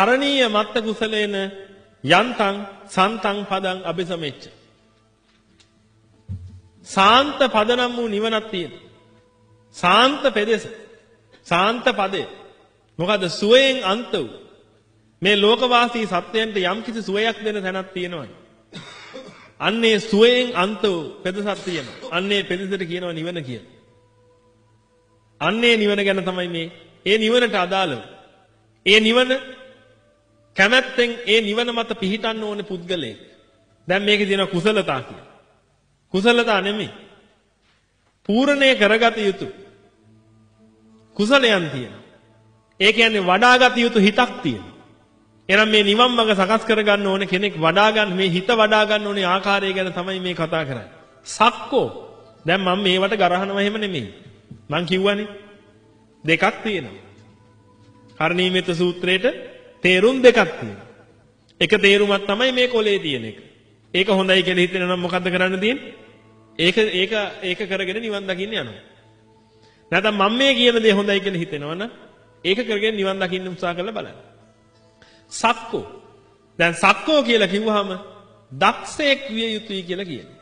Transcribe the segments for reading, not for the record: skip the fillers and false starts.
කරණීය මත්ත කුසලේන යන්තං සන්තං පදං අபிසමෙච්ච. සාන්ත පදනම් වූ නිවනක් තියෙනවා. සාන්ත පෙදෙස. සාන්ත පදේ. මොකද සුවයෙන් අන්ත වූ මේ ලෝකවාසී සත්‍යයන්ට යම් කිසි සුවයක් දෙන තැනක් තියෙනවා. අන්නේ සුවයෙන් අන්ත වූ පෙදසක් තියෙනවා. අන්නේ පෙදෙසට කියනවා නිවන කියලා. අන්නේ නිවන ගැන තමයි මේ ඒ නිවනට අදාළව. ඒ නිවන කැමැත්තෙන් ඒ නිවන මත පිහිටන්න ඕනේ පුද්ගලයෙක්. දැන් මේකේ තියෙන කුසලතා කියලා. කුසලතා නෙමෙයි. පූර්ණේ කරගත යුතු කුසලයන් තියෙනවා. ඒ කියන්නේ වඩාගත යුතු හිතක් තියෙනවා. එහෙනම් මේ නිවන් මඟ සකස් කරගන්න ඕනේ කෙනෙක් වඩා ගන්න මේ හිත වඩා ගන්න ඕනේ ආකාරය ගැන තමයි මේ කතා කරන්නේ. සක්කෝ. දැන් මම මේවට ගරහනවා එහෙම නෙමෙයි. මං කිව්වනේ දෙකක් තියෙනවා. කරණීයමෙත සූත්‍රයේට තේරුම් දෙකක් තියෙනවා. එක තේරුමක් තමයි මේ කොලේ තියෙන එක. ඒක හොඳයි කියලා හිතෙනවා නම් මොකද්ද කරන්න තියෙන්නේ? ඒක කරගෙන නිවන් දකින්න යනවා. නැත්නම් මම මේ කියන දේ හොඳයි කියලා හිතෙනවා නම් ඒක කරගෙන නිවන් දකින්න උත්සාහ කරලා බලන්න. සක්කෝ. දැන් සක්කෝ කියලා කිව්වහම දක්ෂයෙක් විය යුතුයි කියලා කියනවා.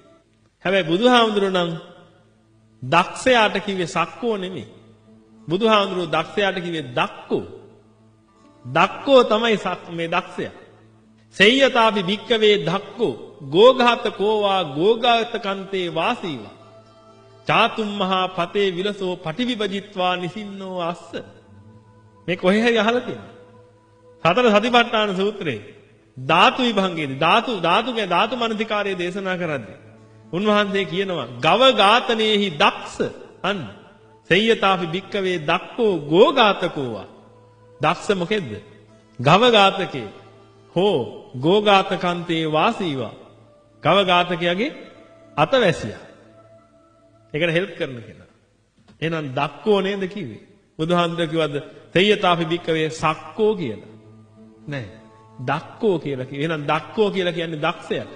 හැබැයි බුදුහාමුදුරුවෝ නම් දක්ෂයාට කිව්වේ සක්කෝ නෙමෙයි. බුදුහාමුදුරුවෝ දක්ෂයාට කිව්වේ දක්කෝ. දක්කෝ තමයි මේ දක්ෂයා. සෙය්‍යතාපි භික්කවේ දක්කෝ ගෝඝාත කෝවා ගෝඝාත කන්තේ වාසීවා. චාතුම් මහා පතේ විලසෝ පටිවිභජිත්වා නිසින්නෝ අස්ස. මේ කොහේ හරි අහලා තියෙනවා. සතර සතිපට්ඨාන සූත්‍රයේ ධාතු විභංගයේදී ධාතු මනසිකාරයේ දේශනා කරද්දී උන්වහන්සේ කියනවා ගව ඝාතනයේහි දක්ෂ අන්න සෙය්‍යතාපි භික්කවේ දක්කෝ ගෝඝාතකෝවා. දක්ෂ මොකෙද්ද? ගව ඝාතකේ හෝ ගෝඝාතකන්තේ වාසීවා. ගව ඝාතකයාගේ අතවැසියා. ඒකට හෙල්ප් කරන කෙනා. එහෙනම් දක්කෝ නේද කිව්වේ? බුදුහාමුදුරුවෝ කිව්වද සෙය්‍යතාපි භික්කවේ සක්කෝ කියලා? නෑ. දක්කෝ කියලා කිව්වේ. එහෙනම් දක්කෝ කියලා කියන්නේ දක්ෂයාට.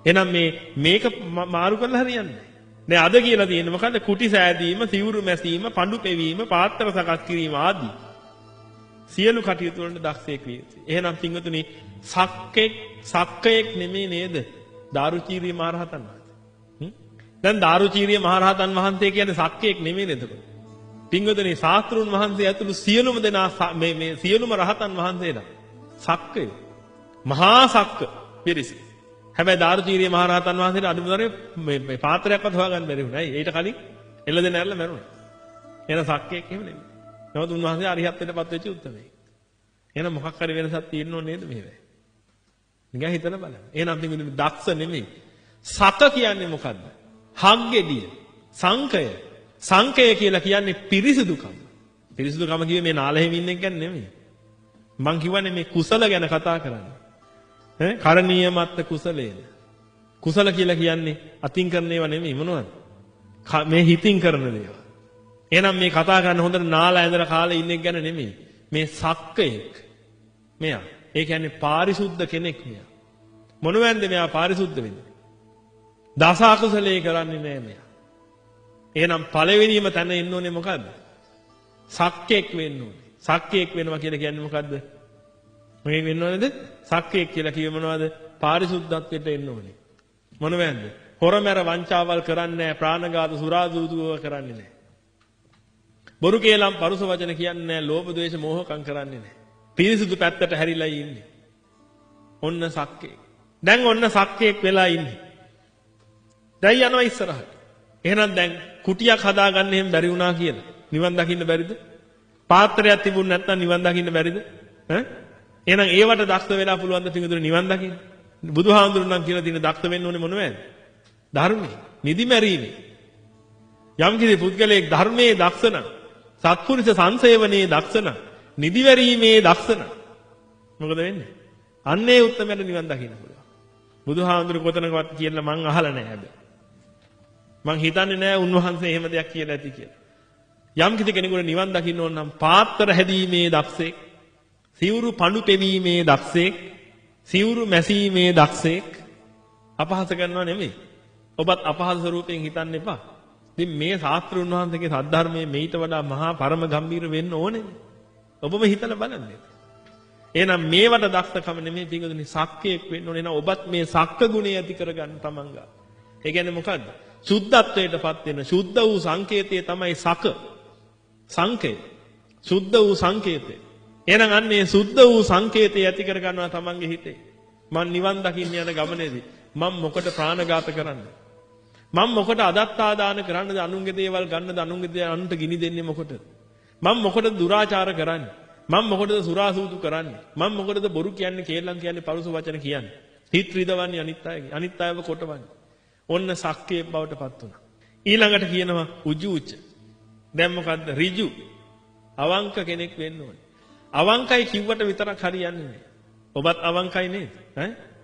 එහෙනම් මේක මාරු කරලා හරියන්නේ නෑ. අද කියලා තියෙන්නේ මොකද්ද? කුටි සෑදීම, සිවුරු මැසීම, පඳු පෙවීම, පාත්‍ර සකස් කිරීම ආදී සියලු කටයුතු වලට දක්ෂයෙක් විය යුතුයි. එහෙනම් පින්වතුනි සක්කයෙක් නෙමෙයි නේද? දාරුචීරිය මහරහතන් වහන්සේ. දැන් දාරුචීරිය මහරහතන් වහන්සේ කියන්නේ සක්කයෙක් නෙමෙයි නේද? පින්වතුනි ශාස්ත්‍රුන් වහන්සේ ඇතුළු සියලුම දෙනා මේ සියලුම රහතන් වහන්සේලා සක්කය. මහා සක්ක පිරිස. හැබැයි දාරුචීරිය මහරහතන් වහන්සේට අනුතරේ මේ පාත්‍රයක්වත් හොයාගන්න බැරි වුණා. ඒට කලින් එළදෙන ඇරලා මැරුණා. එහෙනම් සක්කයෙක් එහෙම නෙමෙයි. නමුත් උන්වහන්සේ අරිහත්ත්වයටපත් වෙච්ච උත්තරමයි. එහෙනම් මොකක් හරි වෙනසක් තියෙන්නෝ නේද මේවැ? නිකන් හිතලා බලන්න. එහෙනම් පින්වතුනි දක්ෂ නෙමෙයි. සක කියන්නේ මොකද්ද? හග්ගෙඩිය. සංකය. සංකය කියලා කියන්නේ පිරිසිදුකම. පිරිසිදුකම කිව්වේ මේ නාලෙහිම ඉන්න එක නෙමෙයි. මං කියවනේ මේ කුසල ගැන කතා කරන්නේ. කරණීය මත්ත කුසලේන. කුසල කියලා කියන්නේ අතින් කරන ඒවා නෙමෙයි මොනවද? මේ හිතින් කරන දේවල්. එහෙනම් මේ කතා කරන්න හොඳට නාලා ඇඳලා කාලේ ඉන්න එක ගැන නෙමෙයි. මේ සක්කයෙක්. මෙයා. ඒ කියන්නේ පාරිශුද්ධ කෙනෙක් මෙයා. මොනවැන්ද මෙයා පාරිශුද්ධ වෙන්නේ? දස අකුසලයේ කරන්නේ නෑ මෙයා. එහෙනම් පළවෙනිම තැන එන්න ඕනේ මොකද්ද? සක්කයෙක් වෙන්න ඕනේ. සක්කයෙක් වෙනවා කියලා කියන්නේ මොකද්ද? මේ වෙන්න ඕනේද? සක්කයෙක් කියලා කිව්වේ මොනවද? පාරිශුද්ධත්වයට එන්න ඕනේ. මොනවැන්ද? හොරමැර වංචාවල් කරන්නේ නැහැ, ප්‍රාණඝාත සුරාදූදුව කරන්නේ නැහැ. බොරු කේලම් පරුස වචන කියන්නේ නැහැ, ලෝභ ද්වේෂ මෝහකම් කරන්නේ නැහැ. පිරිසුදු පැත්තට හැරිලා ඉන්නේ. ඔන්න සක්කයෙක්. දැන් ඔන්න සක්කයෙක් වෙලා ඉන්නේ. දැන් යනවා ඉස්සරහට. එහෙනම් දැන් කුටියක් හදාගන්න එහෙම බැරි වුණා කියලා. නිවන් දකින්න බැරිද? පාත්‍රයක් තිබුණ නැත්නම් නිවන් දකින්න බැරිද? එහෙනම් ඒවට දක්ෂ වෙලා පුළුවන් ද පිටුදුර නිවන් දකින්න? බුදුහාමුදුරුවෝ නම් කියලා තියෙන දක්ෂ වෙන්න ඕනේ මොනවද? ධර්මයේ, නිදිමැරීමේ. යම් කිසි පුද්ගලයෙක් ධර්මයේ දක්ෂ නම්, සත්පුරුෂ සංසේවනයේ දක්ෂ නම්, නිදිවැරීමේ දක්ෂ නම් මොකද වෙන්නේ? අන්නේ උත්තමයට නිවන් දකින්න පුළුවන්. බුදුහාමුදුරුවෝ කොතනකවත් කියලා මං අහලා නැහැ හැබැයි. මං හිතන්නේ නැහැ උන්වහන්සේ එහෙම දෙයක් කියලා ඇති කියලා. යම් කිසි කෙනෙකුට නිවන් දකින්න ඕන නම් පාත්‍ර හැදීමේ දක්ෂයෙක්, සිවුරු පඳු පෙවීමේ දක්ෂයෙක්, සිවුරු මැසීමේ දක්ෂයෙක් අපහාස කරනවා නෙමෙයි. ඔබත් අපහාස ස්වරූපයෙන් හිතන්න එපා. ඉතින් මේ ශාස්ත්‍රුන් වහන්සේගේ සද්ධර්මයේ මේිට වඩා මහා පරම ගම්බීර වෙන්න ඕනේ. ඔබම හිතලා බලන්න. එහෙනම් මේවට දක්ෂකම නෙමෙයි පිංගුතුනි සක්කයක් වෙන්න ඕනේ. එහෙනම් ඔබත් මේ සක්ක ගුණය ඇති කරගන්න තමන් ගා. ඒ කියන්නේ මොකද්ද? සුද්ධත්වයටපත් වෙන සුද්ධ වූ සංකේතය තමයි සක. සංකේ. සුද්ධ වූ සංකේතය. එහෙනම් අන්නේ සුද්ධ වූ සංකේතය ඇති කරගන්නවා තමන්ගේ හිතේ. මං නිවන් දකින්න යන ගමනේදී මම මොකට ප්‍රාණඝාත කරන්නේ? මම මොකට අදත්තාදාන කරන්නද? අනුන්ගේ දේවල් ගන්නද? අනුන්ගේ දේවල් අනුන්ට ගිනි දෙන්නේ මොකටද? මම මොකටද දුරාචාර කරන්නේ? මම මොකටද සුරාසූතු කරන්නේ? මම මොකටද බොරු කියන්නේ, කේලම් කියන්නේ, පරුස වචන කියන්නේ? හිත රිදවන්නේ අනිත් අයව කොටවන්නේ. ඔන්න සක්කේ බවට පත් වුණා. ඊළඟට කියනවා උජූච. දැන් මොකද්ද? ඍජු. අවංක කෙනෙක් වෙන්න ඕනේ. අවංකයි කිව්වට විතරක් හරියන්නේ නැහැ. ඔබත් අවංකයි නේද?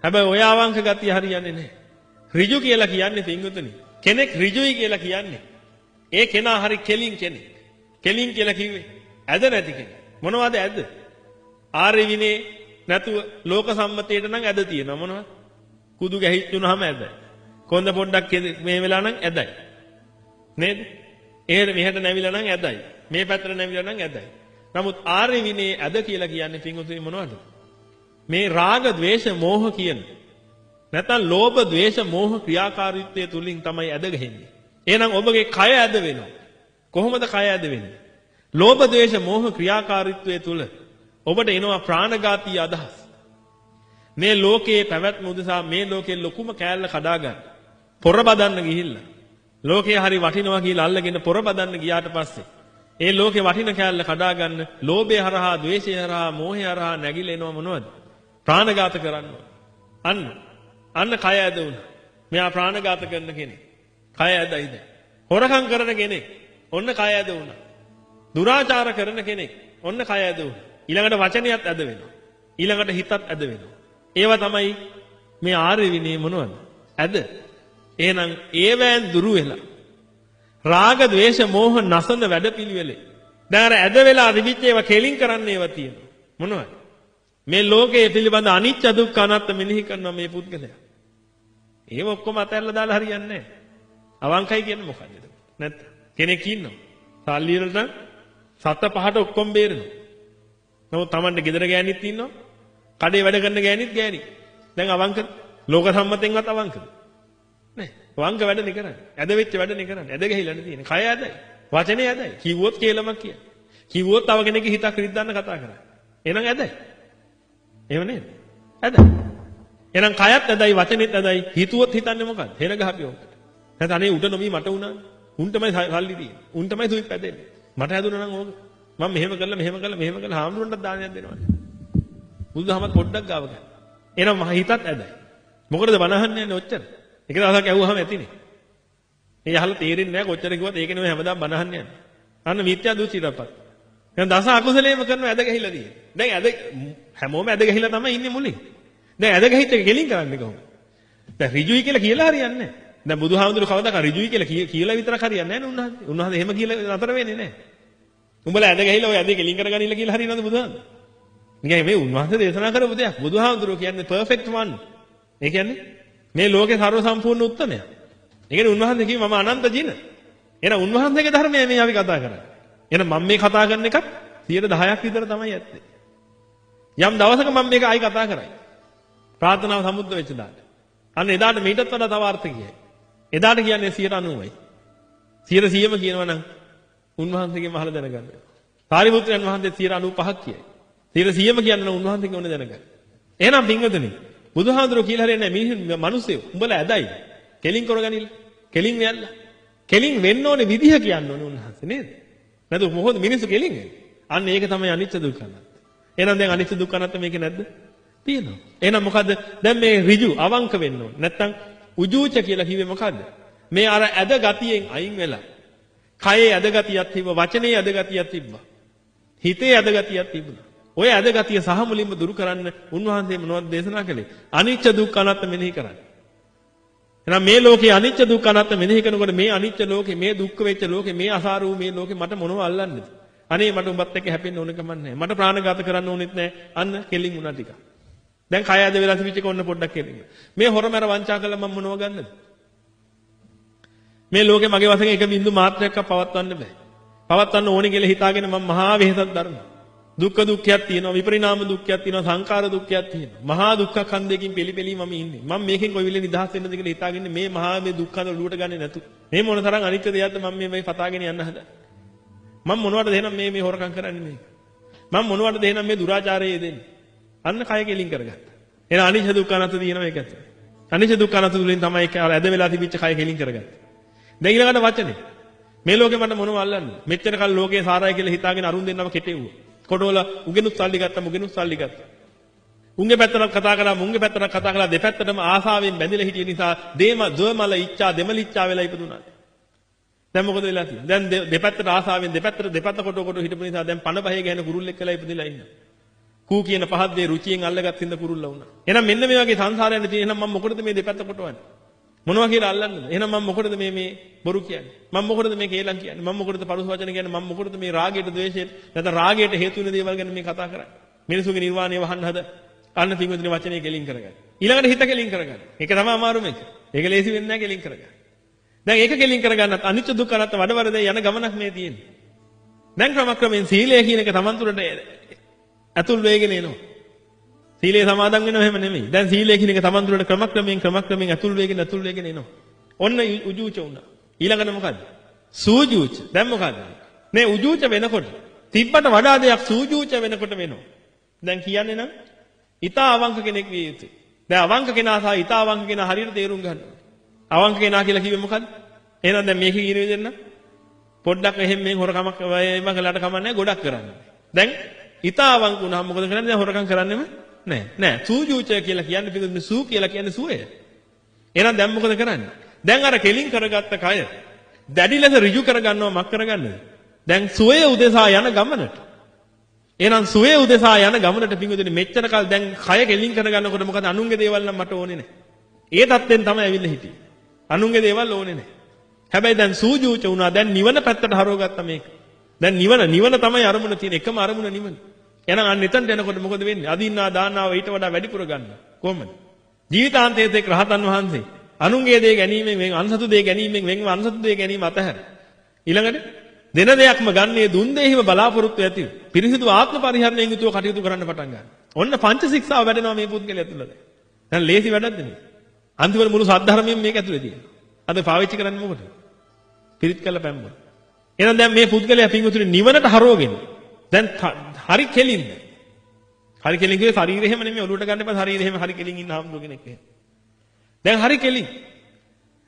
හැබැයි ඔය අවංක ගතිය හරියන්නේ නැහැ. ඍජු කියලා කියන්නේ පින්වතුනි. කෙනෙක් ඍජුයි කියලා කියන්නේ. ඒ කෙනා හරි කෙලින් කෙනෙක්. කෙලින් කියලා කිව්වේ ඇද නැති කෙනෙක්. මොනවද ඇද? ආර්ය විනේ නැතුව ලෝක සම්මතයට නම් ඇද තියෙනවා මොනවද? කුදු ගැහිච්චුනහම ඇදයි. කොන්ද පොඩ්ඩක් මේ වෙලා නම් ඇදයි. නේද? එහෙට මෙහෙට නැවිලා නම් ඇදයි. මේ පැත්තට නැවිලා නම් ඇදයි. නමුත් ආර්ය විනේ ඇද කියලා කියන්නේ පින්වතුනි මොනවද? මේ රාග, ద్వේෂ, මෝහ කියන නැත්නම් ලෝභ, ద్వේෂ, මෝහ ක්‍රියාකාරීත්වය තුලින් තමයි ඇද ගහන්නේ. එහෙනම් ඔබගේ කය ඇද වෙනවා. කොහොමද කය ඇද වෙන්නේ? ලෝභ, ద్వේෂ, මෝහ ක්‍රියාකාරීත්වය තුල ඔබට එනවා ප්‍රාණඝාතී අදහස්. මේ ලෝකයේ පැවැත්ම උදෙසා මේ ලෝකයේ ලොකුම කෑල්ල කඩා ගන්න. පොර බදන්න ගිහිල්ලා. ලෝකේ හරි වටිනවා කියලා අල්ලගෙන පොර බදන්න ගියාට පස්සේ ඒ ලෝකේ වටින කෑල්ල කඩා ගන්න ලෝභය හරහා, ద్వේෂය හරහා, මෝහය හරහා නැగిලා එනවා මොනවද? ප්‍රාණඝාත කරනවා. අන්න කය ඇද වුණා. මෙයා ප්‍රාණඝාත කරන කෙනෙක්. කය ඇදයිද? හොරකම් කරන කෙනෙක්. ඔන්න කය ඇද වුණා. දුරාචාර කරන කෙනෙක්. ඔන්න කය ඇද වුණා. ඊළඟට වචනයත් ඇද වෙනවා. ඊළඟට හිතත් ඇද වෙනවා. ඒවා තමයි මේ ආර්ය විනය මොනවද? ඇද. එහෙනම් ඒවැන් දුරු වෙලා රාග, ద్వේෂ, මෝහ නසන වැඩපිළිවෙලේ දැන් අර ඇද වෙලා රිවිච් ඒවා කෙලින් කරන්න ඒවා තියෙනවා. මොනවද? මේ ලෝකයේ පිළිබඳ අනිත්‍ය දුක්ඛ අනාත්ම මෙනෙහි කරනවා මේ පුද්ගලයා. ඒව ඔක්කොම අතහැරලා දාලා හරියන්නේ නැහැ. අවංකයි කියන්නේ මොකද්ද? නැත්නම් කෙනෙක් ඉන්නවා. සල්ලි වලට සත පහට ඔක්කොම බේරෙනවා. නමුත් Tamande ගෙදර ගෑණිත් ඉන්නවා. කඩේ වැඩ කරන ගෑණිත් ගෑණි. දැන් අවංකද? ලෝක සම්මතෙන්වත් අවංකද? නෑ. අවංක වැඩනේ කරන්නේ. ඇද වෙච්ච වැඩනේ කරන්නේ. ඇද ගහිලානේ තියෙන්නේ. කය ඇදයි. වචනේ ඇදයි. කිව්වොත් කේලමක් කියන්නේ. කිව්වොත් තව කෙනෙක්ගේ හිතක් රිද්දන්න කතා කරන්නේ. එහෙනම් ඇදයි. එහෙම නේද? ඇදයි. එහෙනම් කයත් ඇදයි, වචනෙත් ඇදයි. හිතුවොත් හිතන්නේ මොකද්ද? හෙන ගහපිය උන්ට. නැත්නම් අනේ උඩ නොමී මට උනානේ. උන් තමයි සල්ලි තියෙන්නේ. උන් තමයි සුවිප් ඇදෙන්නේ. මට හැදුණා නම් ඕක. මම මෙහෙම කළා හාමුදුරන්ටත් දානයක් දෙනවානේ. බුදුදහමත් පොඩ්ඩක් ගාව ගන්න. එහෙනම් හිතත් ඇදයි. මොකටද බනහන්නේ යන්නේ ඔච්චර? එක දවසක් ඇහුවාම ඇතිනේ. මේ අහලා තේරෙන්නේ නැහැ කොච්චර කිව්වත් ඒක නෙමෙයි හැමදාම බනහන්නේ යන්නේ. අන්න මිත්‍යා දෘෂ්ටියටපත්. දැන් දස අකුසලේම කරන ඇද ගහිලා තියෙන්නේ. දැන් ඇද හැමෝම ඇද ගහිලා තමයි ඉන්නේ මුලින්. දැන් ඇද ගහිච්ච එක ගෙලින් කරන්නේ කොහොමද? දැන් ඍජුයි කියලා හරියන්නේ නැහැ. දැන් බුදුහාමුදුරු කවදාක ඍජුයි කියලා විතරක් හරියන්නේ නැහැ නේ උන්වහන්සේ. උන්වහන්සේ එහෙම කියලා නතර වෙන්නේ නැහැ. උඹලා ඇද ගහිලා ඔය ඇදේ ගෙලින් කරගනින්න කියලා හරියනවද බුදුහාමුදුරු? නිකන් මේ උන්වහන්සේ දේශනා කරපු දෙයක්. බුදුහාමුදුරු කියන්නේ perfect one. ඒ කියන්නේ මේ ලෝකේ ਸਰව සම්පූර්ණ උත්තමයා. ඒ කියන්නේ උන්වහන්සේ කිව්වේ මම අනන්ත ජින. එහෙනම් උන්වහන්සේගේ ධර්මය මේ අපි කතා කරන්නේ. එහෙනම් මම මේ කතා කරන එකත් 10%ක් විතර තමයි ඇත්තේ. යම් දවසක මම මේක ආයි කතා කරයි. ප්‍රාර්ථනාව සමුද්ද වෙච්ච දාට. අන්න එදාට මීටත් වඩා තව අර්ථ කියයි. එදාට කියන්නේ 90%යි. 100%ම කියනවා නම් උන්වහන්සේගෙන් අහලා දැනගන්න. සාරිපුත්‍රයන් වහන්සේ 95%ක් කියයි. 100%ම කියන්න නම් උන්වහන්සේගෙන් ඕනේ දැනගන්න. එහෙනම් පින්වතුනි බුදුහාඳුරෝ කියලා හරියන්නේ නැහැ. මිනිස්සු උඹලා ඇදයි. කෙලින් කරගනින්න. කෙලින් වෙයල්ලා. කෙලින් වෙන්න ඕනේ විදිහ කියන්න ඕනේ උන්වහන්සේ නේද? නැතු මොකද මිනිස්සු කෙලින් වෙන්නේ? අන්න ඒක තමයි අනිත්‍ය දුක්ඛ අනාත්ම. එහෙනම් දැන් අනිත්‍ය දුක්ඛ අනාත්ම මේකේ නැද්ද? තියෙනවා. එහෙනම් මොකද්ද? දැන් මේ ඍජු අවංක වෙන්න ඕනේ. නැත්තම් උජූච කියලා කිව්වේ මොකද්ද? මේ අර ඇද ගතියෙන් අයින් වෙලා. කයේ ඇද ගතියක් තිබ්බා, වචනේ ඇද ගතියක් තිබ්බා. හිතේ ඇද ගතියක් තිබුණා. ඔය ඇද ගතිය සහ මුලින්ම දුරු කරන්න උන්වහන්සේ මොනවද දේශනා කළේ? අනිත්‍ය දුක්ඛ අනාත්ම මෙනෙහි කරන්න. එහෙනම් මේ ලෝකේ අනිත්‍ය දුක්ඛ අනාත්ම මෙනෙහි කරනකොට මේ අනිත්‍ය ලෝකේ, මේ දුක්ඛ වෙච්ච ලෝකේ, මේ අසාර වූ මේ ලෝකේ මට මොනව අල්ලන්නේද? අනේ මට උඹත් එක්ක හැපෙන්න ඕන කමක් නැහැ. මට ප්‍රාණඝාත කරන්න ඕනෙත් නැහැ. අන්න කෙලින් වුණා ටික. දැන් කය ඇද වෙලා තිබිච්ච එක ඔන්න පොඩ්ඩක් කෙලින්. මේ හොරමර වංචා කළා මම මොනව ගන්නද? මේ ලෝකේ මගේ වශයෙන් එක බින්දු මාත්‍රයක්වත් පවත්වන්න බෑ. පවත්වන්න ඕනේ කියලා හිතාගෙන මම මහා වෙහෙසක් දරනවා. දුක්ඛ දුක්ඛයක් තියෙනවා, විපරිණාම දුක්ඛයක් තියෙනවා, සංඛාර දුක්ඛයක් තියෙනවා. මහා දුක්ඛ ඛණ්ඩයකින් පිළිපෙලී මම ඉන්නේ. මම මේකෙන් කොයි වෙලේ නිදහස් වෙන්නද කියලා හිතාගෙන මේ මහා මේ දුක්ඛ ඛණ්ඩ ඔලුවට ගන්නේ නැතු. මේ මොන තරම් අනිත්‍ය දෙයක්ද මම මේ පතාගෙන යන්න හදන්නේ. මම මොනවටද එහෙනම් මේ හොරකම් කරන්නේ මේක? මම මොනවටද එහෙනම් මේ දුරාචාරයේ දෙන්නේ? අන්න කය කෙලින් කරගත්තා. එහෙනම් අනිච්ච දුක්ඛ අනාත්ම තියෙනවා ඒක ඇතුලේ. අනිච්ච දුක්ඛ අනාත්ම තුලින් තමයි ඇද වෙලා තිබිච්ච කය කෙලින් කරගත්තේ. දැන් ඊළඟට වචනේ. මේ ලෝකේ මට මොනව අල්ලන්නේ? මෙච්චර කල් ලෝකේ සාරයි කියලා හිතාගෙන අරුන් දෙන්නම කෙටෙව්වා. කොටවල උගෙනුත් සල්ලි ගත්තා, මුගෙනුත් සල්ලි ගත්තා. උන්ගේ පැත්තට කතා කරා, මුන්ගේ පැත්තට කතා කරලා දෙපැත්තටම ආසාවෙන් බැඳිලා හිටිය නිසා දොමල ඉච්ඡා දෙමලිච්ඡා වෙලා ඉපදුනා. දැන් මොකද වෙලා තියෙන්නේ? දැන් දෙපැත්තට ආසාවෙන් දෙපැත්ත කොට හිටපු නිසා දැන් පණ බහේ ගෑන කුරුල්ලෙක් කියලා ඉපදිලා ඉන්නවා. කූ කියන පහත් දේ රුචියෙන් අල්ලගත් හින්දා කුරුල්ලා වුණා. එහෙනම් මෙන්න මේ වගේ සංසාරයන් තියෙන එහෙනම් මම මොකටද මේ දෙපැත්ත කොටවන්නේ? මොනවා කියලා අල්ලන්නද? එහෙනම් මම මොකටද මේ බොරු කියන්නේ? මම මොකටද මේ කේලම් කියන්නේ? මම මොකටද පරුස වචන කියන්නේ? මම මොකටද මේ රාගයට, ද්වේෂයට, නැත්නම් රාගයට හේතු වෙන දේවල් ගැන මේ කතා කරන්නේ? මිනිසුගේ නිර්වාණය වහන්න හද. අන්න පින්වතුනි වචනේ කෙලින් කරගන්න. ඊළඟට හිත කෙලින් කරගන්න. ඒක තමයි අමාරුම එක. ඒක ලේසි වෙන්නේ නැහැ කෙලින් කරගන්න. දැන් ඒක කෙලින් කරගන්නත් අනිත්‍ය දුක්ඛ අනාත්ම වඩවරද යන ගමනක් මේ තියෙන්නේ. දැන් ක්‍රමක්‍රමයෙන් සීලය කියන එක Taman තුරට ඇතුල් වෙගෙන එනවා. සීලය සමාදන් වෙනව එහෙම නෙමෙයි. දැන් සීලය කියන එක Taman තුරට ක්‍රමක්‍රමයෙන් ඇතුල් වෙගෙන එනවා. ඔන්න උජූච වුණා. ඊළඟට මොකද්ද? සූජූච. දැන් මොකද්ද? මේ උජූච වෙනකොට තිබ්බට වඩා දෙයක් සූජූච වෙනකොට වෙනවා. දැන් කියන්නේ නම් ඊතා අවංක කෙනෙක් විය යුතුයි. දැන් අවංක කෙනා සහ ඊතා අවංක කෙනා හරියට තේරුම් ගන්න. අවංක කෙනා කියලා කිව්වේ මොකද්ද? එහෙනම් දැන් මේක කියන විදිහට නම් පොඩ්ඩක් එහෙම මේ හොරකමක් එම කළාට කමන්නේ ගොඩක් කරන්නේ. දැන් ඊතා අවංක වුණාම මොකද කරන්නේ? දැන් හොරකම් කරන්නෙම නෑ. සූජූචය කියලා කියන්නේ පිටුනේ සූ කියලා කියන්නේ සුවය. එහෙනම් දැන් මොකද කරන්නේ? දැන් අර කෙලින් කරගත්ත කය දැඩි ලෙස ඍජු කරගන්නව මක් කරගන්නද? දැන් සුවය උදෙසා යන ගමනට. එහෙනම් සුවය උදෙසා යන ගමනට පිටුනේ මෙච්චර කල් දැන් කය කෙලින් කරගන්නකොට මොකද අනුන්ගේ දේවල් නම් මට ඕනේ නෑ. ඒ தත්ත්වෙන් තමයි ඇවිල්ලා හිටියේ. අනුන්ගේ දේවල් ඕනේ නෑ. හැබැයි දැන් සූජූච වුණා. දැන් නිවන පැත්තට හරවගත්තා මේක. දැන් නිවන තමයි අරමුණ තියෙන එකම අරමුණ නිවන. එහෙනම් අන්න එතනට එනකොට මොකද වෙන්නේ? අදින්නා දාන්නාව ඊට වඩා වැඩිපුර ගන්න. කොහොමද? ජීවිතාන්තයේදී රහතන් වහන්සේ අනුන්ගේ දේ ගැනීමෙන් වෙන් අන්සතු දේ ගැනීමෙන් වෙන්ව අන්සතු දේ ගැනීම අතහැර. ඊළඟට දෙන දෙයක්ම ගන්නේ දුන් දෙහිම බලාපොරොත්තු ඇතිව. පිරිසිදු ආත්ම පරිහරණයෙන් යුතුව කටයුතු කරන්න පටන් ගන්නවා. ඔන්න පංච ශික්ෂාව වැඩෙනවා මේ පුද්ගලයා තුළ. දැන් ලේසි වැඩක්ද මේ? අන්තිමට මුළු සද්ධර්මයෙන් මේක ඇතුලේ තියෙනවා. අද පාවිච්චි කරන්නේ මොකටද? පිරිත් කළ පැම්බුන. එහෙනම් දැන් මේ පුද්ගලයා පින්වතුනි නිවනට හරවගෙන දැන් හරි කෙලින්ද? හරි කෙලින් කියේ ශරීරය එහෙම නෙමෙයි ඔලුවට ගන්න එපා ශරීරය එහෙම හරි කෙලින් ඉන්න ආම්දු කෙනෙක් එහෙම. දැන් හරි කෙලින්.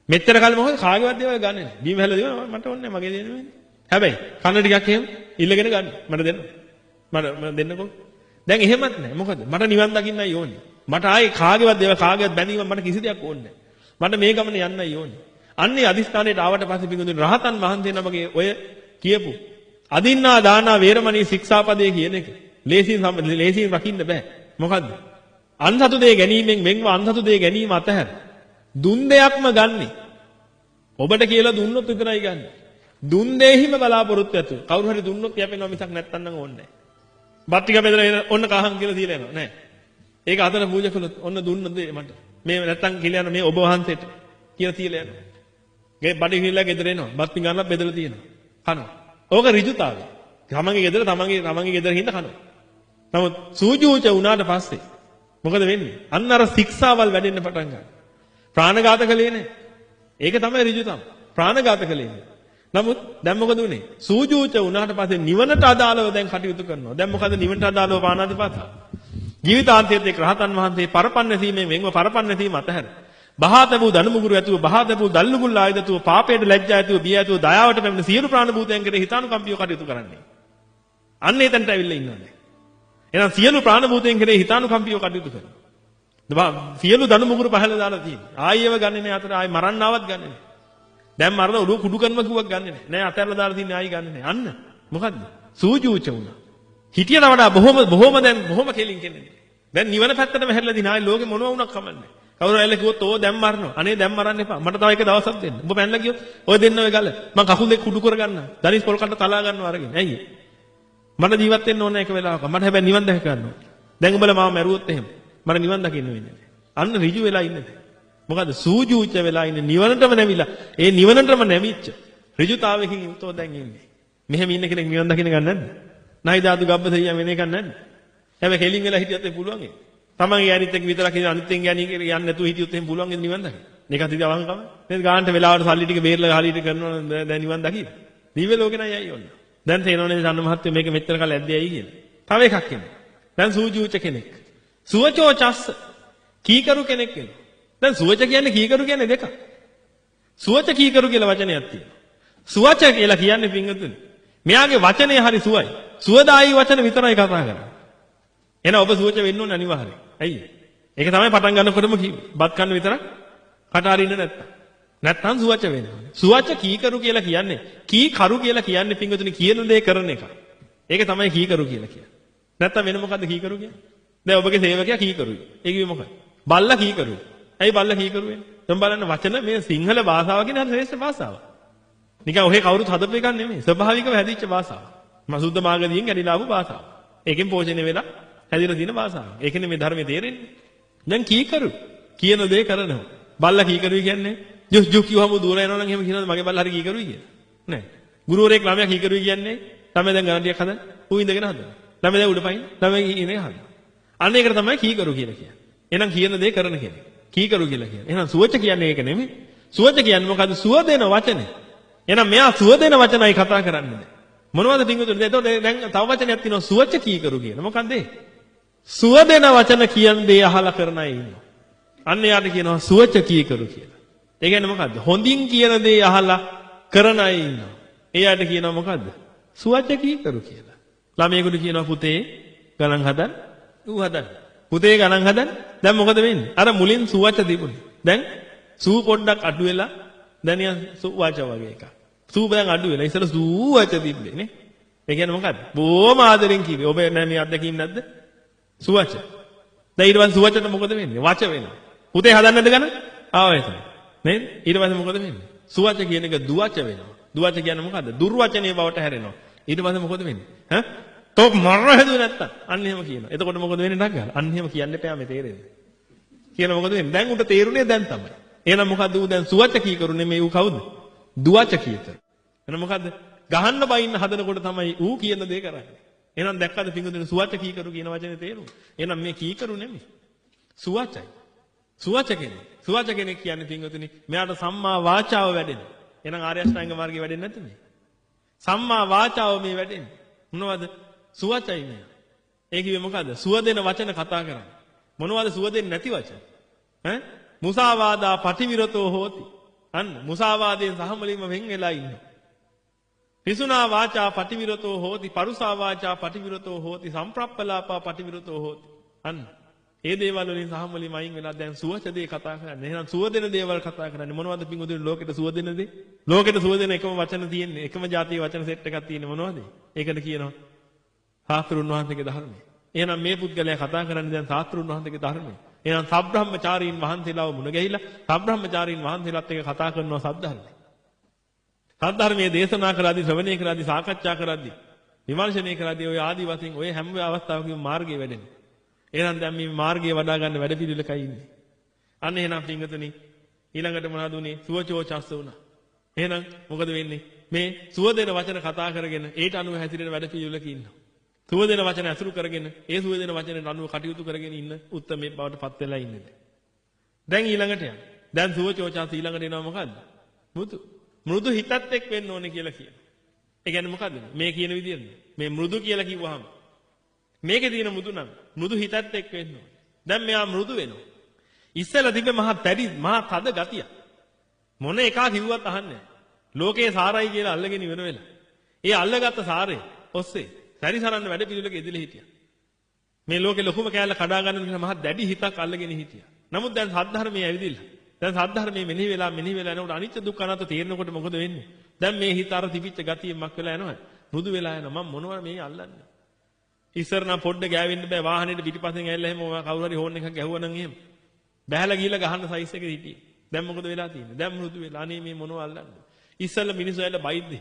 මෙච්චර කාලෙ මොකද කාගේවත් දේවල් ගන්නෙ නෑ. බීම හැලලා දෙනවා මට ඕනේ නෑ මගේ දේ නෙමෙයි. හැබැයි කන්න ටිකක් එහෙම ඉල්ලගෙන ගන්න. මට දෙන්න. මට දෙන්නකෝ. දැන් එහෙමත් නෑ. මොකද මට නිවන් දකින්නයි ඕනේ. මට ආයේ කාගේවත් දේවල් කාගේවත් බැඳීම මට කිසි දෙයක් ඕනේ නෑ. මට මේ ගමන යන්නයි ඕනේ. අන්නේ අදිස්ථානයට ආවට පස්සේ පිටුදුන රහතන් වහන්සේ නමගේ ඔය කියපු අදින්නා දානා වේරමණී ශික්ෂාපදේ කියන එක ලේසියෙන් රකින්න බෑ. මොකද්ද? අන්සතු දේ ගැනීමෙන් වෙන්ව අන්සතු දේ ගැනීම අතහැර. දුන් දෙයක්ම ගන්නෙ. ඔබට කියලා දුන්නොත් විතරයි ගන්නෙ. දුන් දෙහිම බලාපොරොත්තු ඇතු. කවුරු හරි දුන්නොත් යැපෙනවා මිසක් නැත්තම් නම් ඕනේ නෑ. බත් ටික බෙදලා ඔන්න කහන් කියලා දීලා යනවා නෑ. ඒක අතන පූජා කළොත් ඔන්න දුන්න දේ මට. මේ නැත්තම් කියලා යන මේ ඔබ වහන්සේට කියලා තියලා යනවා. ගේ බඩේ ගිහිල්ලා ගෙදර එනවා. බත් පිඟානක් බෙදලා තියෙනවා. කනවා. ඕක ඍජුතාවය. තමන්ගේ ගෙදර තමන්ගේ ගෙදර හින්දා කනවා. නමුත් සූජූච වුණාට පස්සේ මොකද වෙන්නේ? අන්න අර ශික්ෂාවල් වැඩෙන්න පටන් ගන්නවා. ප්‍රාණඝාත කළේ නැහැ. ඒක තමයි ඍජුතම. ප්‍රාණඝාත කළේ නැහැ. නමුත් දැන් මොකද උනේ? සූජූච වුණාට පස්සේ නිවනට අදාළව දැන් කටයුතු කරනවා. දැන් මොකද නිවනට අදාළව පාණාතිපාත? ජීවිතාන්තයේදී රහතන් වහන්සේ පරපන්න සීමෙන් වෙන්ව පරපන්න සීම අතහැර. බහාතබු දනුමුගුරු ඇතුව බහාතබු දල්ලුගුල් ආයදතුව පාපයට ලැජ්ජා ඇතුව බිය ඇතුව දයාවට පැමිණ සියලු ප්‍රාණභූතයන් කෙරෙහි හිතානුකම්පිතව කටයුතු කරන්නේ. අන්න එතනට ඇවිල්ලා ඉන්නවා. එහෙනම් සියලු ප්‍රාණභූතයන් කෙරෙහි හිතානුකම්පිතව කටයුතු කරනවා. සියලු දනුමුගුරු පහළ දාලා තියෙනවා. ආයෙව ගන්නෙ නෑ අතට ආයෙ මරන්නවත් ගන්නෙ නෑ. දැන් මරන ඔළුව කුඩු කරනවා කිව්වක් ගන්නෙ නෑ. නෑ අතහැරලා දාලා තින්නේ ආයෙ ගන්නෙ නෑ. අන්න මොකද්ද? සූජූච වුණා. හිටියට වඩා බොහොම කෙලින් කෙනෙක්. දැන් නිවන පැත්තටම හැරිලා දින ආයෙ ලෝකෙ මොනවා වුණක් කමන්නේ. කවුරු ඇවිල්ලා කිව්වොත් ඕ දැන් මරනවා. අනේ දැන් මරන්න එපා. මට තව එක දවසක් දෙන්න. ඔබ පැනලා කිව්වොත් ඔය දෙන්න ඔය ගල. මං කකුල් දෙක කුඩු කර ගන්නවා. දනිස් පොල් කඩ තලා ගන්නවා අරගෙන. ඇයි? මට ජීවත් වෙන්න ඕන එක වෙලාවක. මට හැබැයි නිවන් දැක ගන්න ඕන. දැන් උඹලා මාව මැරුවොත් එහෙම. මට නිවන් දකින්න වෙන්නේ නැහැ. අන්න ඍජු වෙලා ඉන්නේ. මොකද සූජූච වෙලා ඉන්නේ නිවනටම නැවිලා. ඒ නිවනටම නැවිච්ච ඍජුතාවයකින් යුක්තව දැන් ඉන්නේ. මෙහෙම ඉන්න කෙනෙක් නිවන් දකින්න ගන්න නැද්ද? නයි ධාතු ගබ්බ සෙයිය වෙන එකක් නැද්ද? හැබැයි කෙලින් වෙලා හිටියත් ඒක පුළුවන් ඒක. තමන්ගේ යනිත් එක විතරක් ඉඳන් අනිත් එක්ක යන්නේ කියලා යන්නේ නැතුව හිටියොත් එහෙම පුළුවන් නිවන් දකින්න. මේකත් ඉතින් අවංකම. නේද? ගානට වෙලාවට සල්ලි ටික බේරලා හරියට කරනවා දැන් නිවන් දකින්න. දිව්‍ය ලෝකේ නයි අයියෝ. දැන් තේරෙනවනේ සම්න මහත්තයෝ මේක මෙච්චර කල් ඇද්දේ ඇයි කියලා. තව එකක් එනවා. දැන් සූජූච කෙනෙක්. සුවචෝ චස්ස කීකරු කෙනෙක් වෙනවා. දැන් සුවච කියන්නේ කීකරු කියන්නේ දෙකක්. සුවච කීකරු කියලා වචනයක් තියෙනවා. සුවච කියලා කියන්නේ පින්වතුනි. මෙයාගේ වචනේ හරි සුවයි. සුවදායි වචන විතරයි කතා කරන්නේ. එහෙනම් ඔබ සුවච වෙන්න ඕනේ අනිවාර්යයෙන්. ඇයි? ඒක තමයි පටන් ගන්නකොටම කිව්වේ. බත් කන්න විතරක් කට අරින්න නැත්තම්. නැත්තම් සුවච වෙනවා. සුවච කීකරු කියලා කියන්නේ කීකරු කියලා කියන්නේ පින්වතුනි කියන දේ කරන එක. ඒක තමයි කීකරු කියලා කියන්නේ. නැත්තම් වෙන මොකද්ද කීකරු කියන්නේ? දැන් ඔබගේ සේවකයා කීකරුයි. ඒ කිව්වේ මොකක්ද? බල්ලා කීකරුයි. ඇයි බල්ලා කීකරු වෙන්නේ? දැන් බලන්න වචන මේ සිංහල භාෂාව කියන හරි ශ්‍රේෂ්ඨ භාෂාවක්. නිකන් ඔහේ කවුරුත් හදපු එකක් නෙමෙයි. ස්වභාවිකව හැදිච්ච භාෂාවක්. සුද්ධ මාගදියෙන් ඇදිලා ආපු භාෂාවක්. ඒකෙන් පෝෂණය වෙලා හැදිලා තියෙන භාෂාවක්. ඒකනේ මේ ධර්මයේ තේරෙන්නේ. දැන් කීකරු කියන දේ කරනවා. බල්ලා කීකරුයි කියන්නේ ජුස් ජු කිව්වම දුර යනවා නම් එහෙම කියනවාද මගේ බල්ලා හරි කීකරුයි කියලා? නෑ. ගුරුවරයෙක් ළමයා කීකරුයි කියන්නේ ළමයා දැන් ගණන් ටිකක් හදන්න. ඌ ඉඳගෙන හදන්න. ළමයා දැන් උඩ පයින්. ළමයා ඉන්නේ හදන්න. අන්න ඒකට තමයි කීකරු කියලා කියන්නේ. එහෙනම් කියන දේ කරන කෙනෙක්. කීකරු කියලා කියන්නේ. එහෙනම් සුවච කියන්නේ ඒක නෙමෙයි. සුවච කියන්නේ මොකද්ද? සුව දෙන වචනේ. එහෙනම් මෙයා සුව දෙන වචනයි කතා කරන්නේ. මොනවද පින්වතුනි? එතකොට දැන් තව වචනයක් තියෙනවා සුවච කීකරු කියන. මොකන්ද ඒ? සුව දෙන වචන කියන දේ අහලා කරන අය ඉන්නවා. අන්න යාට කියනවා සුවච කීකරු කියලා. ඒ කියන්නේ මොකද්ද? හොඳින් කියන දේ අහලා කරන අය ඉන්නවා. එයාට කියනවා මොකද්ද? සුවච කීකරු කියලා. ළමයෙකුට කියනවා පුතේ ගණන් හදන්න. ඌ හදන්න. පුතේ ගණන් හදන්න. දැන් මොකද වෙන්නේ? අර මුලින් සුවච තිබුණේ. දැන් සූ පොඩ්ඩක් අඩු වෙලා දැන් නිකන් සුවච වගේ එකක්. සූ දැන් අඩු වෙලා ඉතල සුවච තිබ්බේ නේ. ඒ කියන්නේ මොකද්ද? බොහොම ආදරෙන් කිව්වේ. ඔබ නෑ මේ අත්දැකීම් නැද්ද? සුවච. දැන් ඊට පස්සේ සුවචට මොකද වෙන්නේ? වච වෙනවා. පුතේ හදන්නද ගණන්? ආවා එතන. නේද? ඊට පස්සේ මොකද වෙන්නේ? සුවච කියන එක දුවච වෙනවා. දුවච කියන්නේ මොකද්ද? දුර්වචනීය බවට හැරෙනවා. ඊට පස්සේ මොකද වෙන්නේ? ඈ? තෝ මරණ හැදුවේ නැත්තම් අන්න එහෙම කියනවා. එතකොට මොකද වෙන්නේ නැග්ගා? අන්න එහෙම කියන්න එපා මේ තේරෙන්නේ. කියන මොකද වෙන්නේ? දැන් උට තේරුනේ දැන් තමයි. එහෙනම් මොකද්ද ඌ දැන් සුවච කීකරු නෙමෙයි ඌ කවුද? දුවච කීකරු. එහෙනම් මොකද්ද? ගහන්න බයින්න හදනකොට තමයි ඌ කියන දේ කරන්නේ. එහෙනම් දැක්කද පිංගුතුනි සුවච කීකරු කියන වචනේ තේරුම? එහෙනම් මේ කීකරු නෙමෙයි. සුවචයි. සුවච කෙනෙක්. සුවච කෙනෙක් කියන්නේ පිංගුතුනි මෙයාට සම්මා වාචාව වැඩෙනවා. එහෙනම් ආර්ය අෂ්ටාංග මාර්ගය වැඩෙන්නේ නැද්ද මේ? සම්මා වාචාව මේ වැඩෙන්නේ. මොනවද? සුවචයි මෙයා. ඒ කිව්වේ මොකද්ද? සුව දෙන වචන කතා කරන්නේ. මොනවද සුව දෙන්නේ නැති වචන? ඈ? මුසාවාදා පටිවිරතෝ හෝති. අන්න මුසාවාදයෙන් සහමලින්ම වෙන් වෙලා ඉන්නවා. පිසුනා වාචා පටිවිරතෝ හෝති. පරුසා වාචා පටිවිරතෝ හෝති. සම්ප්‍රප්පලාපා පටිවිරතෝ හෝති. අන්න ඒ දේවල් වලින් සහමලින්ම අයින් වෙලා දැන් සුවච දේ කතා කරන්නේ. එහෙනම් සුව දෙන දේවල් කතා කරන්නේ. මොනවද පිංගුතුනි ලෝකෙට සුව දෙන දේ? ලෝකෙට සුව දෙන එකම වචන තියෙන්නේ. එකම જાතිය වචන සෙට් එකක් තියෙන්නේ මොනවද? ඒකට කියනවා සාස්ත්‍රුන් වහන්සේගේ ධර්මය. එහෙනම් මේ පුද්ගලයා කතා කරන්නේ දැන් සාස්ත්‍රුන් වහන්සේගේ ධර්මය. එහෙනම් සබ්‍රහ්මචාරීන් වහන්සේලාව මුණ ගැහිලා සබ්‍රහ්මචාරීන් වහන්සේලාත් එක්ක කතා කරනවා සද්ධර්මය. සද්ධර්මයේ දේශනා කරද්දී ශ්‍රවණය කරද්දී සාකච්ඡා කරද්දී විමර්ශනය කරද්දී ඔය ආදි වශයෙන් ඔය හැම අවස්ථාවකම මාර්ගය වැඩෙනවා. එහෙනම් දැන් මේ මාර්ගය වඩා ගන්න වැඩ පිළිවෙලකයි ඉන්නේ. අන්න එහෙනම් පින්ගතුනි ඊළඟට මොනවද උනේ? සුවචෝ චස්ස වුණා. එහෙනම් මොකද වෙන්නේ? මේ සුව දෙන වචන කතා කරගෙන ඒට අනුව හැසිරෙන වැඩ පිළිවෙලක ඉන්නවා. සුව දෙන වචන ඇසුරු කරගෙන ඒ සුව දෙන වචනෙට අනුව කටයුතු කරගෙන ඉන්න උත්තරමේ බවට පත් වෙලා ඉන්නේ. දැන් ඊළඟට යන්න. දැන් සුවචෝ චස්ස ඊළඟට එනවා මොකද්ද? මෘදු. මෘදු හිතත් එක් වෙන්න ඕනේ කියලා කියනවා. ඒ කියන්නේ මොකද්ද? මේ කියන විදියට. මේ මෘදු කියලා කිව්වහම මේකේ තියෙන මෘදු නම් මෘදු හිතත් එක් වෙන්න ඕනේ. දැන් මෙයා මෘදු වෙනවා. ඉස්සෙල්ලා තිබ්බ මහා තැඩි මහා තද ගතිය. මොන එකක් කිව්වත් අහන්නේ නැහැ. ලෝකේ සාරයි කියලා අල්ලගෙන ඉවර වෙලා. ඒ අල්ලගත්ත සාරේ ඔස්සේ සැරිසරන්න වැඩ පිළිවෙලක ඉදිරිය හිටියා. මේ ලෝකේ ලොකුම කෑල්ල කඩා ගන්න නිසා මහා දැඩි හිතක් අල්ලගෙන හිටියා. නමුත් දැන් සද්ධර්මයේ ඇවිදිලා. දැන් සද්ධර්මයේ මෙනෙහි වෙලා යනකොට අනිත්‍ය දුක්ඛ අනාත්ම තේරෙනකොට මොකද වෙන්නේ? දැන් මේ හිත අර තිබිච්ච ගතියෙන් මක් වෙලා යනවා. මෘදු වෙලා යනවා. මම මොනවද මේ අල්ලන්නේ? ඉස්සර නම් පොඩ්ඩ ගෑවෙන්න බෑ වාහනේට පිටිපස්සෙන් ඇවිල්ලා එහෙම කවුරු හරි හෝන් එකක් ගැහුවා නම් එහෙම. බැහැලා ගිහලා ගහන්න සයිස් එකේ හිටියේ. දැන් මොකද වෙලා තියෙන්නේ? දැන් මෘදු වෙලා අනේ මේ මොනව අල්ලන්නේ? ඉස්සෙල්ලා මිනිස්සු ඇවිල්ලා බයිද්දි.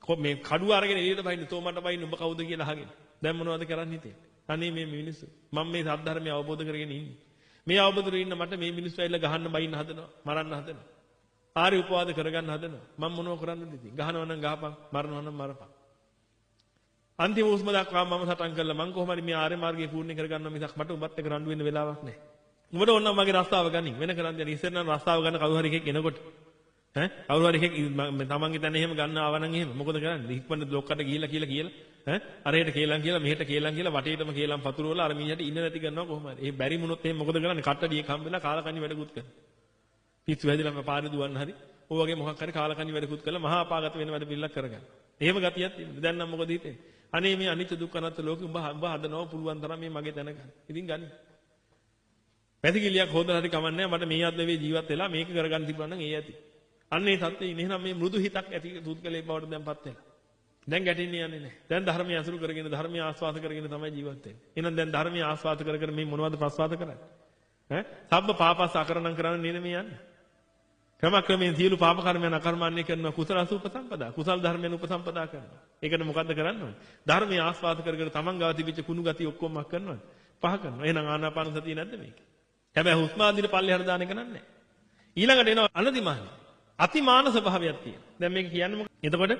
මේ කඩුව අරගෙන එළියට බයින්න තෝ මට බයින්න ඔබ කවුද කියලා අහගෙන. දැන් මොනවද කරන්න හිතේ? අනේ මේ මිනිස්සු මම මේ සද්ධර්මය අවබෝධ කරගෙන ඉන්නේ. මේ අවබෝධ කරගෙන ඉන්න මට මේ මිනිස්සු ඇවිල්ලා ගහන්න බයින්න හදනවා. මරන්න හදනවා. ආරි උපවාද කරගන්න හදනවා. මම මොනව කරන්නද ඉතින්? ගහනවා නම් ගහපන්, මරනවා නම් මරපන්. අන්තිම හුස්ම දක්වා මම සටන් කළා. මං කොහොම හරි මේ ආර්ය මාර්ගය පූර්ණ කරගන්නවා මිසක් මට උඹත් එක්ක රණ්ඩු වෙන්න වෙලාවක් නැහැ. උඹට ඕන නම් මගේ රස්තාව ගනින්. වෙන කරන් දෙන්න ඉස්සර නම් රස්තාව ගන්න කවුරු හරි එකෙක් එනකොට කවුරු හරි එකෙක් තමන්ගේ තැන එහෙම ගන්න ආව නම් එහෙම මොකද කරන්නේ? ඉක්මනට ලොක්කට ගිහිල්ලා කියලා අරහෙට කේලම් කියලා මෙහෙට කේලම් කියලා වටේටම කේලම් පතුරවලා අර මීහට ඉන්න නැති කරනවා කොහොම හරි. ඒ බැරි මුණොත් එහෙම මොකද කරන්නේ? කට්ටඩියක් හම්බෙලා කාලකන්ණි වැඩකුත් කරනවා. පිස්සු හැදිලාම පාරේ දුවන්න හරි. ඔය වගේ මොකක් හරි කාලකන්ණි වැඩකුත් කරලා මහා අපාගත වෙන වැඩ පිළිලක් කරගන්න. එහෙම ගතියක් තියෙනවා. දැන් නම් මොකද හිතේ? අනේ මේ අනිත්‍ය දුක්ඛ අනාත්ම ලෝකෙ උඹ හදනවා පුළුවන් තරම් මේ මගේ තැන ගන්න. ඉතින් ගනි. පැතිකිලියක් හොදලා හරි කමන්නේ මට මේ අද්දවේ ජීවත් වෙලා මේක කරගන්න තිබුණා නම් ඒ ඇති. අන්න ඒ තත්ත්වේ ඉන්නේ. එහෙනම් මේ මෘදු හිතක් ඇති පුද්ගලයෙක් බවට දැන්පත් වෙලා. දැන් ගැටෙන්නේ යන්නේ නැහැ. දැන් ධර්මයේ අසුරු කරගෙන ධර්මයේ ආස්වාද කරගෙන තමයි ජීවත් වෙන්නේ. එහෙනම් දැන් ධර්මයේ ආස්වාද කර කර මේ මොනවද ප්‍රස්වාද කරන්නේ? සබ්බ පාපස් අකරණම් කරන්නේ නේද මේ යන්නේ? ක්‍රමක්‍රමයෙන් සියලු පාප කර්මයන් අකර්මණ්‍ය කරනවා කුසල අසුපසම්පදා. කුසල ධර්මයන් උපසම්පදා කරනවා. ඒකට මොකද්ද කරන්න ඕනේ? ධර්මයේ ආස්වාද කර කර තමන් ගාව තිබිච්ච කුණු ගතිය ඔක්කොම මක් කරනවද? පහ කරනවා. එහෙනම් ආනාපාන සතිය නැද්ද මේක? හැබැයි හුස්ම ආදින පල්ලෙහාට දාන එක නන්නේ. ඊළඟට එනවා අනතිමාන. අතිමාන ස්වභාවයක් තියෙනවා. දැන් මේක කියන්නේ මොකක්ද? එතකොට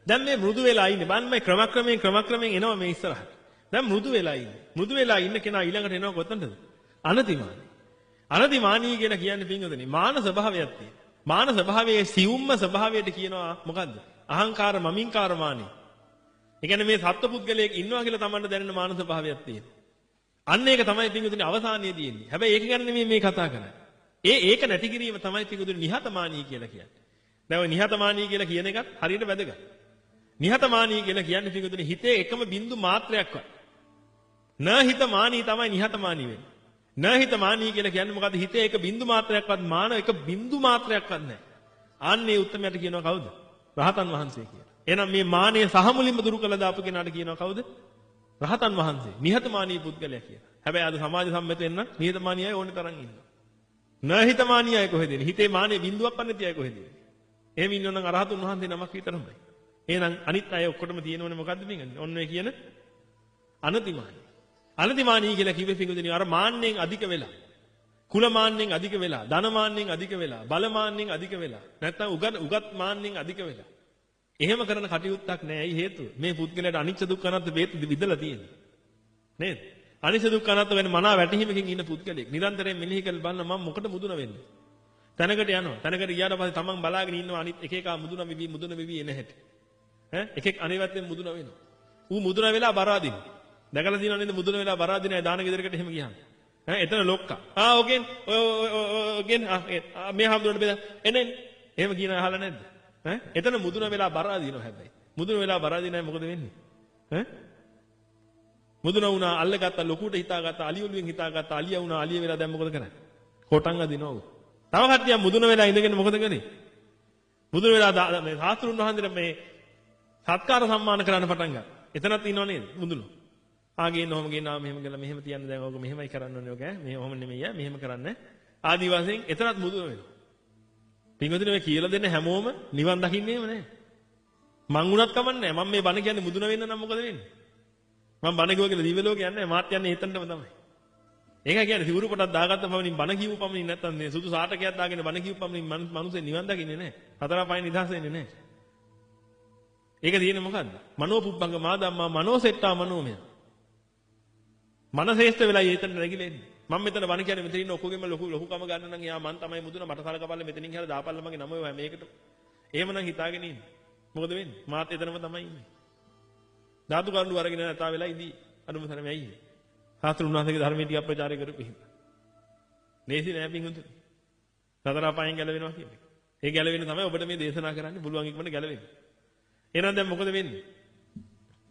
දැන් මේ මෘදු වෙලා ඉන්නේ. බලන්න මේ ක්‍රමක්‍රමයෙන් එනවා මේ ඉස්සරහට. දැන් මෘදු වෙලා ඉන්නේ. මෘදු වෙලා ඉන්න කෙනා ඊළඟට එනවා කොතනද? අනතිමානී. අනතිමානී කියලා කියන්නේ පින්වතුනි මාන ස්වභාවයක් තියෙනවා. මාන ස්වභාවයේ සියුම්ම ස්වභාවයට කියනවා මොකද්ද? අහංකාර මමින්කාර මානෙ. ඒ කියන්නේ මේ සත්පුද්ගලයෙක් ඉන්නවා කියලා Tamanට දැනෙන මාන ස්වභාවයක් තියෙනවා. අන්න ඒක තමයි පින්වතුනි අවසානයේ තියෙන්නේ. හැබැයි ඒක ගැන නෙමෙයි මේ කතා කරන්නේ. ඒක නැති කිරීම තමයි පින්වතුනි නිහතමානී කියලා කියන්නේ. දැන් ඔය නිහතමානී කියලා කියන එකත් හරියට වැදගත්. නිහතමානී කියලා කියන්නේ පින්වතුනි හිතේ එකම බින්දු මාත්‍රයක්වත්. නහිතමානී තමයි නිහතමානී වෙන්නේ. නහිතමානී කියලා කියන්නේ මොකද්ද? හිතේ එක බින්දු මාත්‍රයක්වත් මාන එක බින්දු මාත්‍රයක්වත් නැහැ. ආන්නේ උත්තරමයට කියනවා කවුද? රහතන් වහන්සේ කියලා. එහෙනම් මේ මානය සහ මුලින්ම දුරු කළා දාපු කෙනාට කියනවා කවුද? රහතන් වහන්සේ. නිහතමානී පුද්ගලයා කියලා. හැබැයි අද සමාජ සම්මත වෙන්න නිහතමානී අය ඕනේ තරම් ඉන්නවා. නහිතමානී අය කොහෙද ඉන්නේ? හිතේ මානෙ බින්දුවක් නැති අය කොහෙද ඉන්නේ? එහෙම ඉන්නවනම් අරහතුන් වහන්සේ නමක් විතරමයි. එහෙනම් අනිත් අය ඔක්කොටම තියෙනවනේ මොකද්ද මේකන්නේ? ඔන්න ඔය කියන අනතිමානී. අනතිමානී කියලා කිව්වේ පිටුදින අර මාන්නෙන් අධික වෙලා. කුල මාන්නෙන් අධික වෙලා, ධන මාන්නෙන් අධික වෙලා, බල මාන්නෙන් අධික වෙලා. නැත්නම් උගත් මාන්නෙන් අධික වෙලා. එහෙම කරන කටයුත්තක් නෑ. ඇයි හේතුව? මේ පුද්ගලයාට අනිච්ච දුක්ඛ අනාත්ම වේත් විදලා තියෙන්නේ. නේද? අනිච්ච දුක්ඛ අනාත්ම වෙන මනා වැටහීමකින් ඉන්න පුද්ගලෙක්. නිරන්තරයෙන් මෙනෙහි කරලා බලන මම මොකට මුදුන වෙන්නේ? තැනකට යනවා. තැනකට ගියාට පස්සේ තමන් බලාගෙන ඉන්නවා අනිත් එක එක මුදුන වෙවි එන හැටි. එකෙක් අනිවාර්යෙන් මුදුන වෙනවා. ඌ මුදුන වෙලා බරාදින. දැකලා තියෙනව නේද මුදුන වෙලා බරාදින අය දාන ගෙදරකට එහෙම ගියාම. එතන ලොක්කා. ඔගෙන් මේ හම්දුරට බෙදා එන්නේ. එහෙම කියන අහලා නැද්ද? එතන මුදුන වෙලා බරාදිනවා හැබැයි. මුදුන වෙලා බරාදින අය මොකද වෙන්නේ? මුදුන වුණා අල්ලගත්තා ලොකුට හිතාගත්තා අලිය ඔළුවෙන් හිතාගත්තා අලිය වුණා අලිය වෙලා දැන් මොකද කරන්නේ? කොටන් අදිනවා. තව කට්ටියක් මුදුන වෙලා ඉඳගෙන මොකද කරන්නේ? මුදුන වෙලා මේ සාස්ත්‍රුන් වහන්සේට මේ සත්කාර සම්මාන කරන්න පටන් ගත්තා. එතනත් ඉන්නව නේද? මුදුන. ආගෙන ඔහම ගෙනාව මෙහෙම කළා මෙහෙම තියන්න දැන් ඕක මෙහෙමයි කරන්න ඕනේ ඔක මේ ඔහම නෙමෙයි මෙහෙම කරන්න. ආදි වශයෙන් එතනත් මුදුන වෙනවා. පින්වතුනි ඔය කියලා දෙන්න හැමෝම නිවන් දකින්නේම නැහැ. මං උනත් කමන්නේ නැහැ. මම මේ බණ කියන්නේ මුදුන වෙන්න නම් මොකද වෙන්නේ? මම බණ කිව්වා කියලා දිව්‍ය ලෝකේ යන්නේ මාත් යන්නේ එතනටම තමයි. ඒක කියන්නේ සිවුරු පොටක් දාගත්ත පමණින් බණ කියපු පමණින් නැත්තම් මේ සුදු සාටකයක් දාගෙන බණ කියපු පමණින් මිනිස්සේ නිවන් දකින්නේ නැහැ. හතර පහෙන් නිදහස් වෙන්නේ නැහැ. ඒක තියෙන්නේ මොකද්ද? මනෝපුබ්බංග මාදම්මා මනෝසෙට්ටා මනෝමය. මනසේෂ්ඨ වෙලා ඒතන නැගිලා එන්නේ. මම මෙතන බණ කියන්නේ මෙතන ඉන්න ඔක්කොගෙම ලොකුකම ගන්න නම් එයා මන් තමයි මුදුන මට සලකපල්ල මෙතනින් කියලා දාපල්ල මගේ නම ඔය මේකට. එහෙමනම් හිතාගෙන ඉන්නේ. මොකද වෙන්නේ? මාත් එතනම තමයි ඉන්නේ. ධාතු කරුණු අරගෙන නැතා වෙලා ඉදී. අනුම තරමයි ඇයි? සාස්ත්‍ර උන්වහන්සේගේ ධර්මයේ ටිකක් ප්‍රචාරය කරපු හින්දා. නේසි නෑ පිංගුතුනි. සතර අපායන් ගැලවෙනවා කියන්නේ. ඒ ගැලවෙන්න තමයි ඔබට මේ දේශනා කරන්න පුළුවන් ඉක්මනට ගැලවෙන්න. එහෙනම් දැන් මොකද වෙන්නේ?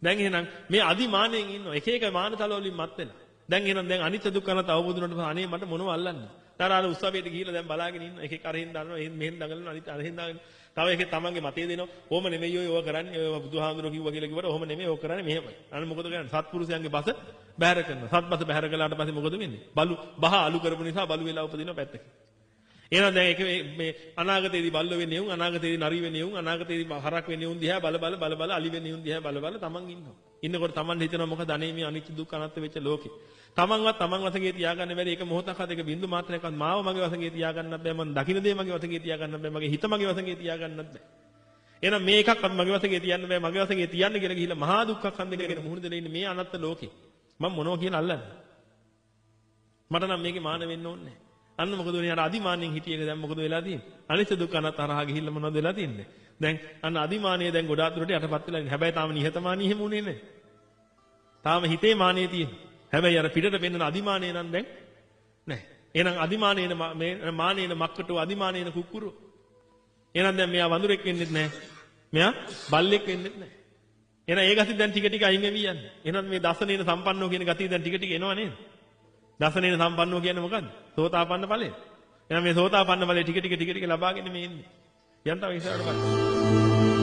දැන් එහෙනම් මේ අදිමාණයෙන් ඉන්නවා. එක එක මානතල වලින් මත් වෙලා. දැන් එහෙනම් දැන් අනිත්‍ය දුක්ඛ අනාත්ම අවබෝධ වුණාට පස්සේ අනේ මට මොනව අල්ලන්නේ? අර උත්සවයට ගිහිල්ලා දැන් බලාගෙන ඉන්න එක එක අරහෙන් දානවා මෙහෙන් දඟලනවා අනිත් අරහෙන් දාගෙන තව එකේ තමන්ගේ මතය දෙනවා. ඕම නෙමෙයි ඔය කරන්නේ ඔය බුදුහාමුදුරුවෝ කිව්වා කියලා කිව්වට ඕම නෙමෙයි ඔය කරන්නේ මෙහෙමයි. අනේ මොකද කරන්නේ? සත්පුරුෂයන්ගේ බස බැහැර කරනවා. සත්බස බැහැර කළාට පස්සේ මොකද වෙන්නේ? බහ අලු කරපු නිසා බලු වෙලා උපදිනවා පැත්තකින්. එහෙනම් දැන් ඒක මේ අනාගතයේදී බල්ල වෙන්නේ උන් අනාගතයේදී නරි වෙන්නේ උන් අනාගතයේදී හරක් වෙන්නේ උන් දිහා බල අලි වෙන්නේ උන් දිහා බල තමන් ඉන්නවා. ඉන්නකොට තමන් හිතනවා මොකද අනේ මේ අනිත්‍ය දුක්ඛ අනාත්ම වෙච්ච ලෝකේ. තමන්වත් තමන් වශයෙන් තියාගන්න බැරි එක මොහොතක්වත් එක බින්දු මාත්‍රයක්වත් මාව මගේ වශයෙන් තියාගන්නත් බෑ මම දකින්න දේ මගේ වශයෙන් තියාගන්නත් බෑ මගේ හිත මගේ වශයෙන් තියාගන්නත් බෑ. එහෙනම් මේ එකක්වත් මගේ වශයෙන් තියන්න බෑ. මගේ වශයෙන් තියන්න කියලා ගිහිල්ලා මහා දුක්ඛ කන්දේගෙන මුහුණ දෙලා ඉන්නේ මේ අනත්ත ලෝකේ. මම මොනවා කියලා අල්ලන්නේ? මට නම් මේකේ මාන වෙන්න ඕනේ නැහැ. අන්න මොකද වෙන්නේ? අර අදිමානෙන් හිටියේක දැන් මොකද වෙලා තියෙන්නේ? අනිත්‍ය දුක්ඛ අනාත්ම තරහා ගිහිල්ලා මොනවද වෙලා තියෙන්නේ? දැන් අන්න අදිමානිය දැන් ගොඩාක් දුරට යටපත් වෙලා ඉන්නේ. හැබැයි තාම නිහතමානී එහෙම උනේ නැහැ. තාම හිතේ මානිය තියෙනවා. හැබැයි අර පිටට පෙන්වන අදිමානිය නම් දැන් නැහැ. එහෙනම් අදිමානේන මේ මානේන මක්කටෝ අදිමානේන කුක්කුරෝ. එහෙනම් දැන් මෙයා වඳුරෙක් වෙන්නෙත් නැහැ. මෙයා බල්ලෙක් වෙන්නෙත් නැහැ. එහෙනම් ඒ ගති දැන් ටික ටික අයින් වෙවි යන්නේ. එහෙනම් මේ දසනේන සම්පන්නෝ කියන ගතිය දැන් ටික ටික එනවා නේද? දසනේන සම්පන්නෝ කියන්නේ මොකද්ද? සෝතාපන්න ඵලය. එහෙනම් මේ සෝතාපන්න ඵලය ටික ටික ලබාගෙන මේ ඉන්නේ. යන්තම් ඉස්සරහට බලන්න.